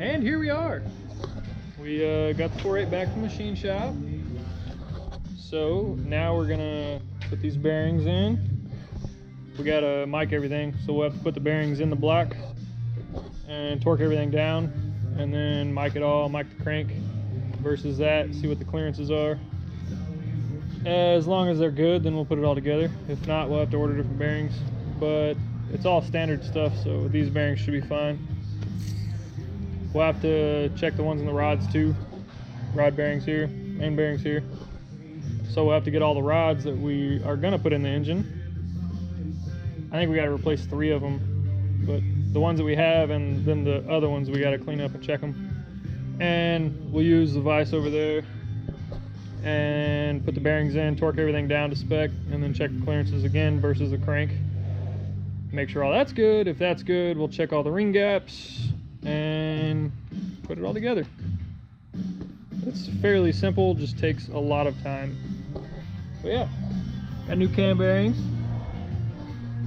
And here we are. We got the 4.8 back from the machine shop. So now we're gonna put these bearings in. We gotta mic everything, so we'll have to put the bearings in the block and torque everything down, and then mic it all, mic the crank versus that, see what the clearances are. As long as they're good, then we'll put it all together. If not, we'll have to order different bearings, but it's all standard stuff, so these bearings should be fine. We'll have to check the ones in the rods too. Rod bearings here, main bearings here. So we'll have to get all the rods that we are gonna put in the engine. I think we gotta replace 3 of them, but the ones that we have and then the other ones we gotta clean up and check them. And we'll use the vise over there and put the bearings in, torque everything down to spec, and then check the clearances again versus the crank. Make sure all that's good. If that's good, we'll check all the ring gaps and put it all together. It's fairly simple, just takes a lot of time. But yeah, got new cam bearings.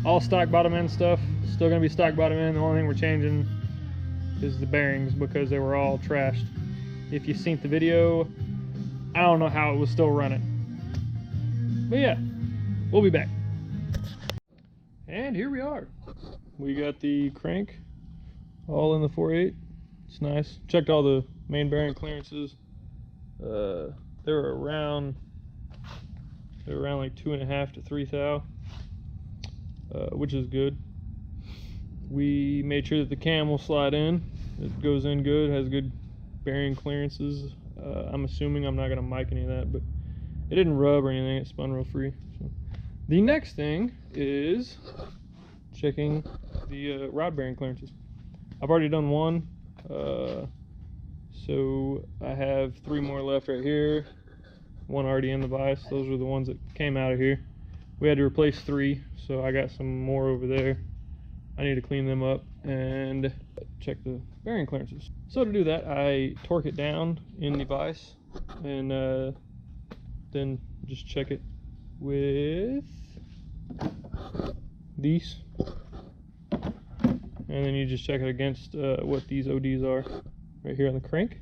All stock bottom end stuff. Still gonna be stock bottom end. The only thing we're changing is the bearings because they were all trashed. If you've seen the video, I don't know how it was still running. But yeah, we'll be back. And here we are. We got the crank all in the 4.8. It's nice. Checked all the main bearing clearances. They were around like 2.5 to 3 thou, which is good. We made sure that the cam will slide in. It goes in good, has good bearing clearances. I'm assuming I'm not going to mic any of that, but it didn't rub or anything. It spun real free. So. The next thing is checking the rod bearing clearances. I've already done one, so I have 3 more left right here. 1 already in the vise. Those are the ones that came out of here. We had to replace 3, so I got some more over there. I need to clean them up and check the bearing clearances. So to do that, I torque it down in the vise and then just check it with these. And then you just check it against what these ODs are right here on the crank.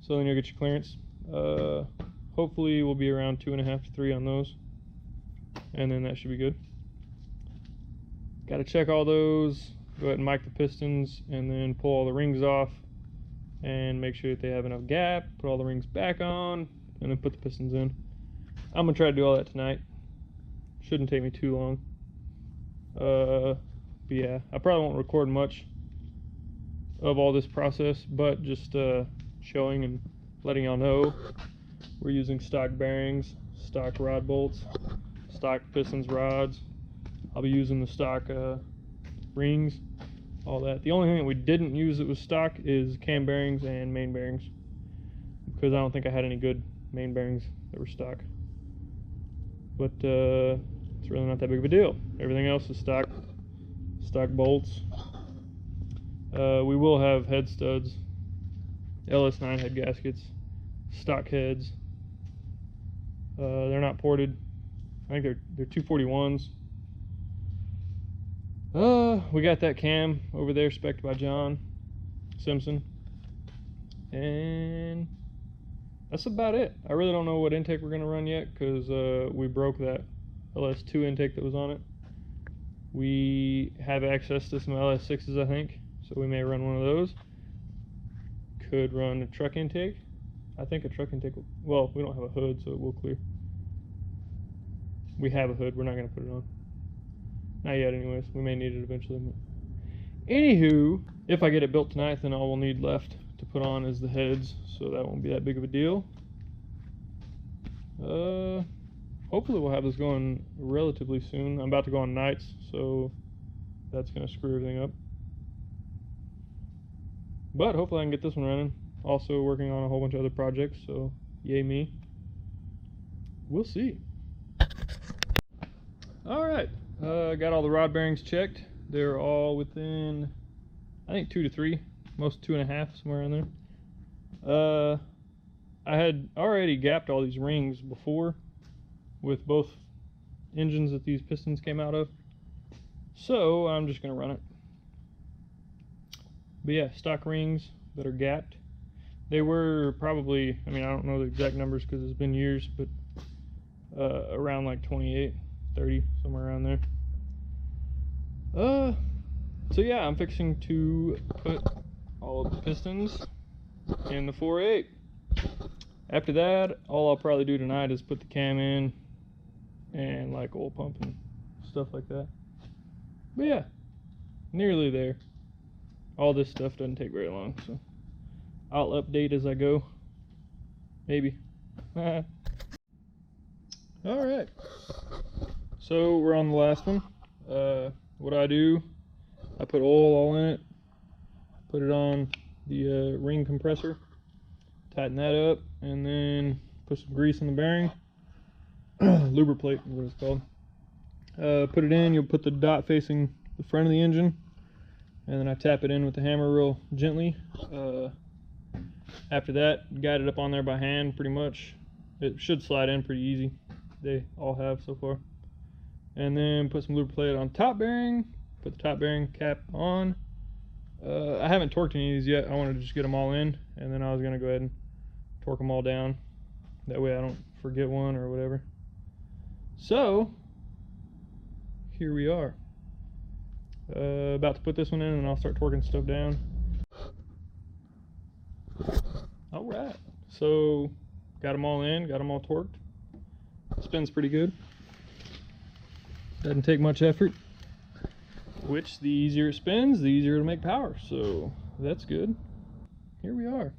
So then you'll get your clearance. Hopefully we'll be around 2.5 to 3 on those. And then that should be good. Got to check all those, go ahead and mic the pistons, and then pull all the rings off and make sure that they have enough gap, put all the rings back on, and then put the pistons in. I'm going to try to do all that tonight. Shouldn't take me too long. But yeah, I probably won't record much of all this process, but just showing and letting y'all know we're using stock bearings, stock rod bolts, stock pistons rods. I'll be using the stock rings, all that. The only thing that we didn't use that was stock is cam bearings and main bearings, because I don't think I had any good main bearings that were stock. But it's really not that big of a deal. Everything else is stock bolts. We will have head studs, LS9 head gaskets, stock heads. They're not ported. I think they're 241s. We got that cam over there spec'd by John Simpson, and that's about it. I really don't know what intake we're gonna run yet because we broke that LS2 intake that was on it. We have access to some LS6s, I think, so we may run one of those. Could run a truck intake. I think a truck intake will, well, we don't have a hood, so it will clear. We have a hood, we're not gonna put it on. Not yet anyways, we may need it eventually. But anywho, if I get it built tonight, then all we'll need left to put on is the heads, so that won't be that big of a deal. Hopefully we'll have this going relatively soon. I'm about to go on nights, so that's gonna screw everything up. But hopefully I can get this one running. Also working on a whole bunch of other projects, so yay me. We'll see. Alright. Got all the rod bearings checked. They're all within, I think, 2 to 3, most 2.5, somewhere in there. I had already gapped all these rings before with both engines that these pistons came out of, so I'm just going to run it. But yeah, stock rings, that are gapped. They were probably, I mean, I don't know the exact numbers because it's been years, but around like 28, 30, somewhere around there. So yeah, I'm fixing to put all of the pistons in the 4.8. After that, all I'll probably do tonight is put the cam in and like oil pump and stuff like that. But yeah, nearly there. All this stuff doesn't take very long, so I'll update as I go. Maybe. Alright. So we're on the last one. What I do, I put oil all in it, put it on the ring compressor, tighten that up, and then put some grease in the bearing. Lubriplate is what it's called. Put it in, you'll put the dot facing the front of the engine, and then I tap it in with the hammer real gently. After that, guide it up on there by hand pretty much. It should slide in pretty easy. They all have so far. And then put some lubriplate on top bearing, put the top bearing cap on. I haven't torqued any of these yet. I wanted to just get them all in, and then I was going to go ahead and torque them all down. That way I don't forget one or whatever. So, here we are. About to put this one in, and I'll start torquing stuff down. Alright, so got them all in, got them all torqued. Spins pretty good. Doesn't take much effort. Which, the easier it spins, the easier to make power. So, that's good. Here we are.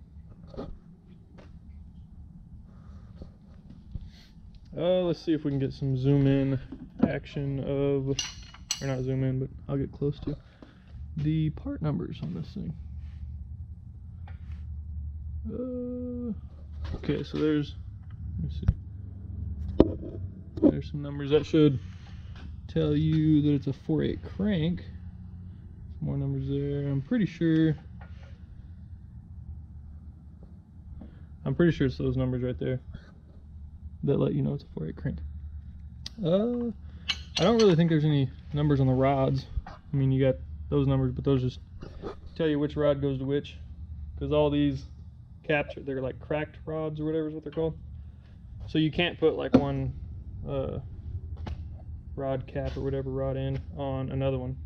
Let's see if we can get some zoom in action of, or not zoom in, but I'll get close to the part numbers on this thing. Okay, so there's, let me see. There's some numbers that should tell you that it's a 4.8 crank. Some more numbers there. I'm pretty sure it's those numbers right there that let you know it's a 4.8 crank. I don't really think there's any numbers on the rods. I mean, you got those numbers, but those just tell you which rod goes to which, because all these caps, they're like cracked rods or whatever is what they're called. So you can't put like one rod cap or whatever rod end on another one.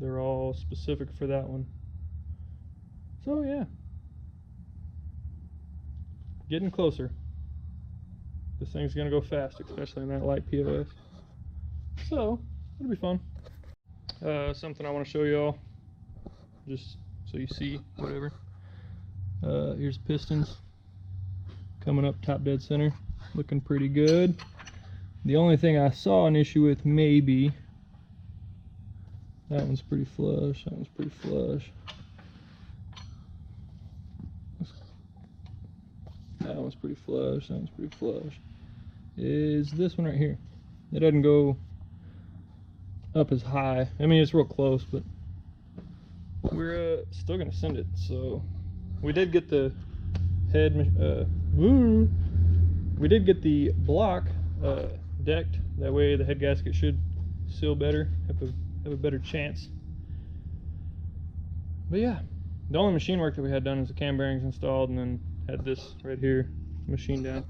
They're all specific for that one. So yeah, getting closer. This thing's gonna go fast, especially in that light POS. So it'll be fun. Something I want to show y'all, just so you see whatever. Here's pistons coming up top dead center, looking pretty good. The only thing I saw an issue with, maybe, that one's pretty flush, that one's pretty flush. That one's pretty flush, that one's pretty flush. Is this one right here. It doesn't go up as high. I mean, it's real close, but we're still gonna send it. So we did get the head, we did get the block decked. That way the head gasket should seal better, have a better chance. But yeah, the only machine work that we had done is the cam bearings installed, and then had this right here machined down.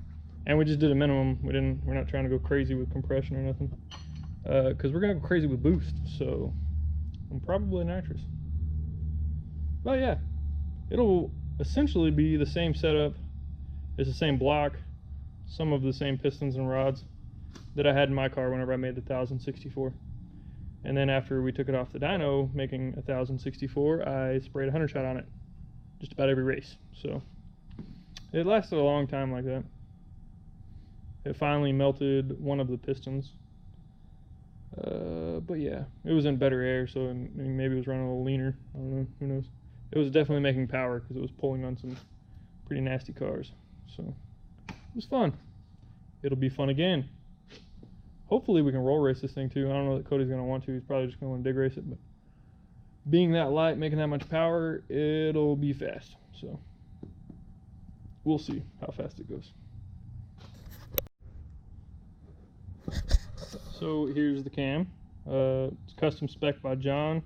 And we just did a minimum. We're not trying to go crazy with compression or nothing, because we're gonna go crazy with boost. So I'm probably nitrous. But yeah, it'll essentially be the same setup. It's the same block, some of the same pistons and rods that I had in my car whenever I made the 1064. And then after we took it off the dyno, making 1064, I sprayed a 100 shot on it, just about every race. So it lasted a long time like that. It finally melted one of the pistons. But yeah, it was in better air, so maybe it was running a little leaner. I don't know, who knows. It was definitely making power because it was pulling on some pretty nasty cars. So it was fun. It'll be fun again. Hopefully we can roll race this thing too. I don't know that Cody's going to want to. He's probably just going to want to dig race it. But being that light, making that much power, it'll be fast. So we'll see how fast it goes. So here's the cam. It's custom spec by John.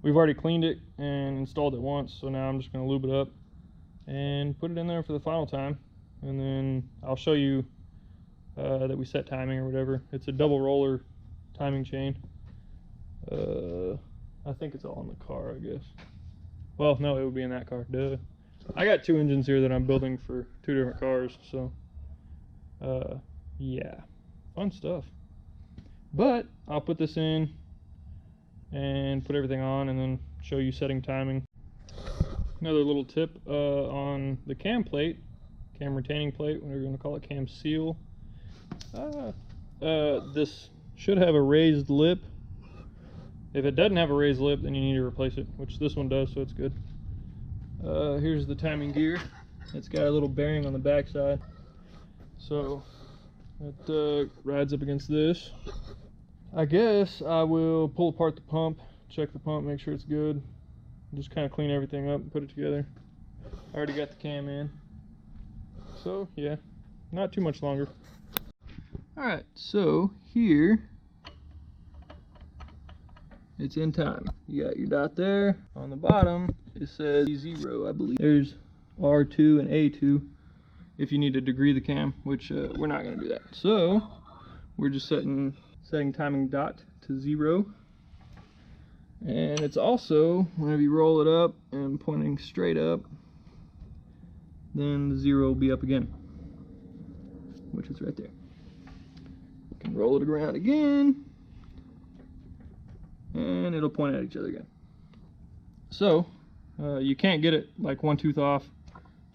we've already cleaned it and installed it once, so now I'm just going to lube it up and put it in there for the final time, and then I'll show you that we set timing or whatever. It's a double roller timing chain. I think it's all in the car, I guess. Well, no, it would be in that car. Duh. I got 2 engines here that I'm building for 2 different cars, so yeah, fun stuff. But I'll put this in and put everything on and then show you setting timing. Another little tip on the cam plate, cam retaining plate, whatever you want to call it, cam seal. This should have a raised lip. If it doesn't have a raised lip, then you need to replace it, which this one does, so it's good. Here's the timing gear. It's got a little bearing on the back side, so it rides up against this. I guess I will pull apart the pump, check the pump, make sure it's good, just kind of clean everything up and put it together. I already got the cam in, so yeah, not too much longer. Alright, so here it's in time. You got your dot there. On the bottom it says 0, I believe. There's R2 and A2 if you need to degree the cam, which we're not going to do that. So we're just setting timing dot to 0. And it's also, whenever you roll it up and pointing straight up, then the 0 will be up again, which is right there. You can roll it around again, and it'll point at each other again. So you can't get it like one tooth off.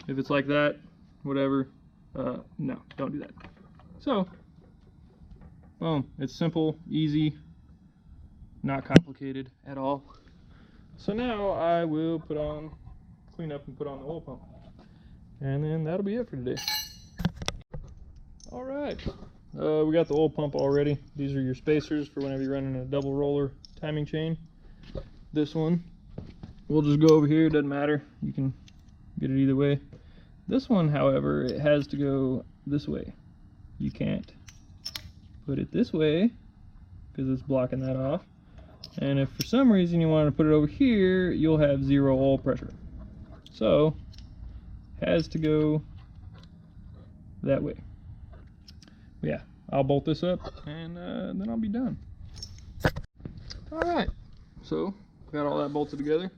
If it's like that, whatever, no, don't do that. So boom, it's simple, easy, not complicated at all. So now I will clean up and put on the oil pump, and then that'll be it for today. All right, we got the oil pump already. These are your spacers for whenever you're running a double roller timing chain. This one, we'll just go over here, doesn't matter, you can get it either way. This one, however, it has to go this way. You can't put it this way because it's blocking that off. And if for some reason you want to put it over here, you'll have 0 oil pressure. So it has to go that way. Yeah, I'll bolt this up and then I'll be done. Alright, so got all that bolted together.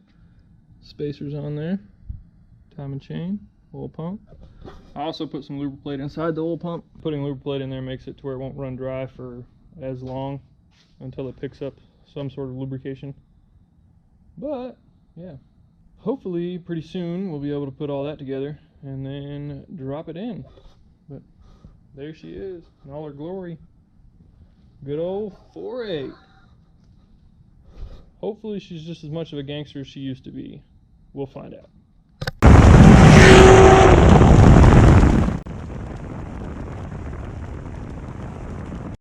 Spacers on there, timing chain, oil pump. I also put some lubricate inside the oil pump. Putting lubricate in there makes it to where it won't run dry for as long until it picks up some sort of lubrication. But yeah, hopefully pretty soon we'll be able to put all that together and then drop it in. But there she is in all her glory. Good old 4.8. Hopefully she's just as much of a gangster as she used to be. We'll find out.